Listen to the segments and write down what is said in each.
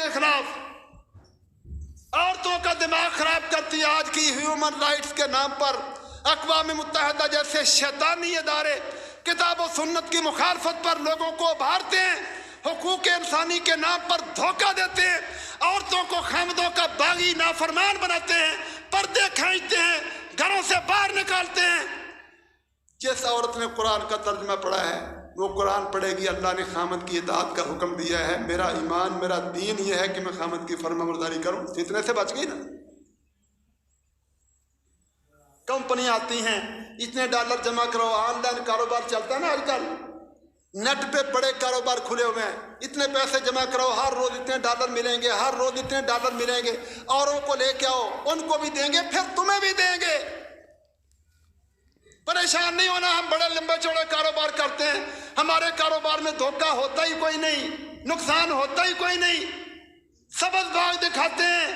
के खिलाफ औरतों का दिमाग खराब करती है। आज की ह्यूमन राइट्स के नाम पर अक़वाम मुत्तहिदा जैसे शैतानी इदारे किताब और सुन्नत की मुखालफत पर लोगों को उभारते हैं, हुकूक इंसानी के नाम पर धोखा देते हैं, औरतों को खामदों का बागी नाफरमान बनाते हैं, पर्दे खींचते हैं, घरों से बाहर निकालते हैं। जिस औरत ने कुरान का तर्जुमा पढ़ा है वो कुरान पढ़ेगी, अल्लाह ने खामद की इताअत का हुक्म दिया है, मेरा ईमान मेरा दीन ये है कि मैं खामद की फरमाबरदारी करूं, फितने से बच गई ना। कंपनी आती हैं, इतने डॉलर जमा करो, ऑनलाइन कारोबार चलता है ना आजकल, नेट पे बड़े कारोबार खुले हुए हैं, इतने पैसे जमा करो, हर रोज इतने डॉलर मिलेंगे, हर रोज इतने डॉलर मिलेंगे, औरों को लेके आओ, उनको भी देंगे, फिर तुम्हें भी देंगे। परेशान नहीं होना, हम बड़े लंबे चौड़े कारोबार करते हैं, हमारे कारोबार में धोखा होता ही कोई नहीं, नुकसान होता ही कोई नहीं, सबज बाग दिखाते हैं।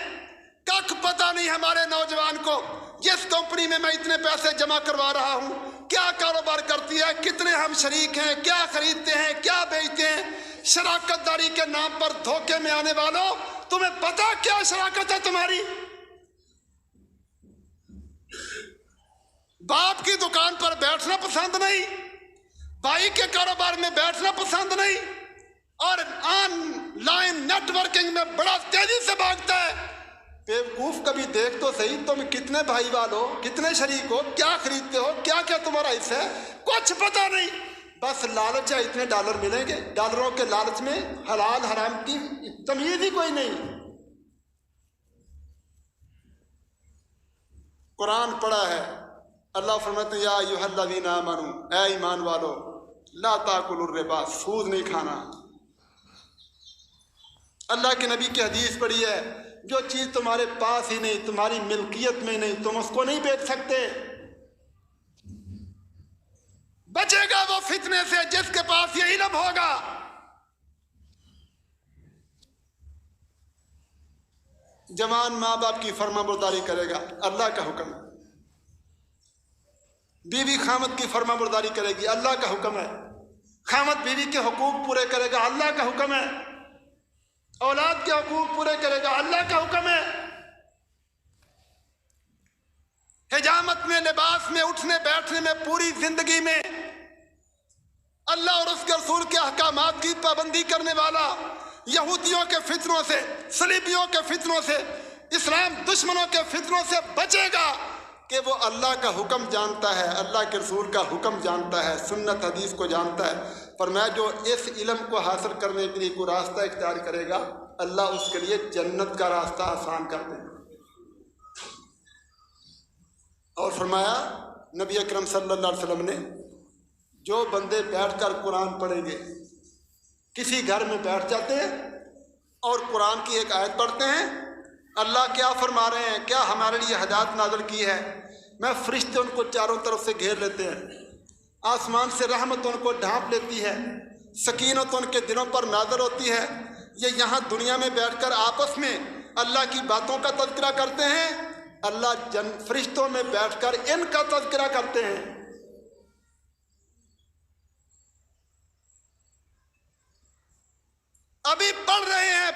कख पता नहीं हमारे नौजवान को जिस कंपनी में मैं इतने पैसे जमा करवा रहा हूं क्या कारोबार करती है, कितने हम शरीक हैं, क्या खरीदते हैं, क्या बेचते हैं। शराकतदारी के नाम पर धोखे में आने वालों, तुम्हें पता क्या शराकत है तुम्हारी? बाप की दुकान पर बैठना पसंद नहीं, भाई के कारोबार में बैठना पसंद नहीं, और ऑनलाइन नेटवर्किंग में बड़ा तेजी से भागता है। बेवकूफ कभी देख तो सही, तुम कितने भाई वालो, कितने शरीक हो, क्या खरीदते हो, क्या क्या तुम्हारा हिस्सा है, कुछ पता नहीं। बस लालच है, इतने डॉलर मिलेंगे, डॉलरों के लालच में हलाल हराम की तमीज ही कोई नहीं। कुरान पढ़ा है, अल्लाह फरमाते या अय्युहल्लज़ीना आमनू, ऐ ईमान वालो, ला ताकुलुर रिबा, सूद नहीं खाना। अल्लाह के नबी की हदीस पढ़ी है, जो चीज तुम्हारे पास ही नहीं, तुम्हारी मिल्कियत में नहीं, तुम उसको नहीं बेच सकते। बचेगा वो फितने से जिसके पास ये इल्म होगा। जवान माँ बाप की फरमाबरदारी करेगा, अल्लाह का हुक्म है। बीवी खामद की फरमाबरदारी करेगी, अल्लाह का हुक्म है। खामद बीवी के हुकूक पूरे करेगा, अल्लाह का हुक्म है। औलाद के हुकूक पूरे करेगा, अल्लाह का हुक्म है। हिजामत में, लिबास में, उठने बैठने में, पूरी जिंदगी में अल्लाह और उसके रसूल के अहकामात की पाबंदी करने वाला यहूदियों के फितनों से, सलीबियों के फितनों से, इस्लाम दुश्मनों के फितनों से बचेगा कि वो अल्लाह का हुक्म जानता है, अल्लाह के रसूल का हुक्म जानता है, सुन्नत हदीस को जानता है। पर मैं जो इस इल्म को हासिल करने के लिए कोई रास्ता इख्तियार करेगा, अल्लाह उसके लिए जन्नत का रास्ता आसान कर देगा। और फरमाया नबी अकरम सल्लल्लाहु अलैहि वसल्लम ने, जो बंदे बैठकर कुरान पढ़ेंगे, किसी घर में बैठ जाते हैं और कुरान की एक आयत पढ़ते हैं, अल्लाह क्या फरमा रहे हैं, क्या हमारे लिए हिदायत नाज़िल की है, मैं फरिश्ते उनको चारों तरफ से घेर लेते हैं, आसमान से रहमत उनको ढांप लेती है, सकीनत उनके दिलों पर नाज़िल होती है। ये यहाँ दुनिया में बैठकर आपस में अल्लाह की बातों का तज़किरा करते हैं, अल्लाह फरिश्तों में बैठकर इनका तज़किरा करते हैं। अभी पढ़ रहे हैं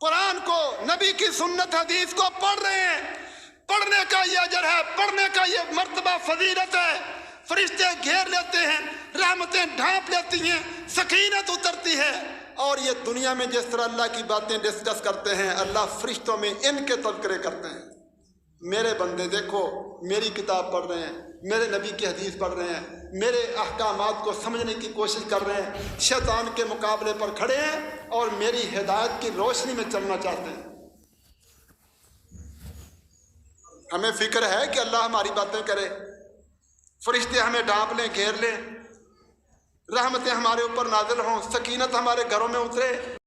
कुरान को, नबी की सुन्नत हदीस को पढ़ रहे हैं। पढ़ने का ये अजर है, पढ़ने का ये मर्तबा फजीलत है। फरिश्ते घेर लेते हैं, रहमतें ढांप लेती हैं, सकीनत उतरती है। और ये दुनिया में जिस तरह अल्लाह की बातें डिस्कस करते हैं, अल्लाह फरिश्तों में इनके तज़किरे करते हैं। मेरे बंदे देखो, मेरी किताब पढ़ रहे हैं, मेरे नबी की हदीस पढ़ रहे हैं, मेरे अहकामात को समझने की कोशिश कर रहे हैं, शैतान के मुकाबले पर खड़े हैं और मेरी हिदायत की रोशनी में चलना चाहते हैं। हमें फिक्र है कि अल्लाह हमारी बातें करे, फरिश्ते हमें ढांप लें, घेर लें, रहमतें हमारे ऊपर नाज़िल हों, सकीनत हमारे घरों में उतरे।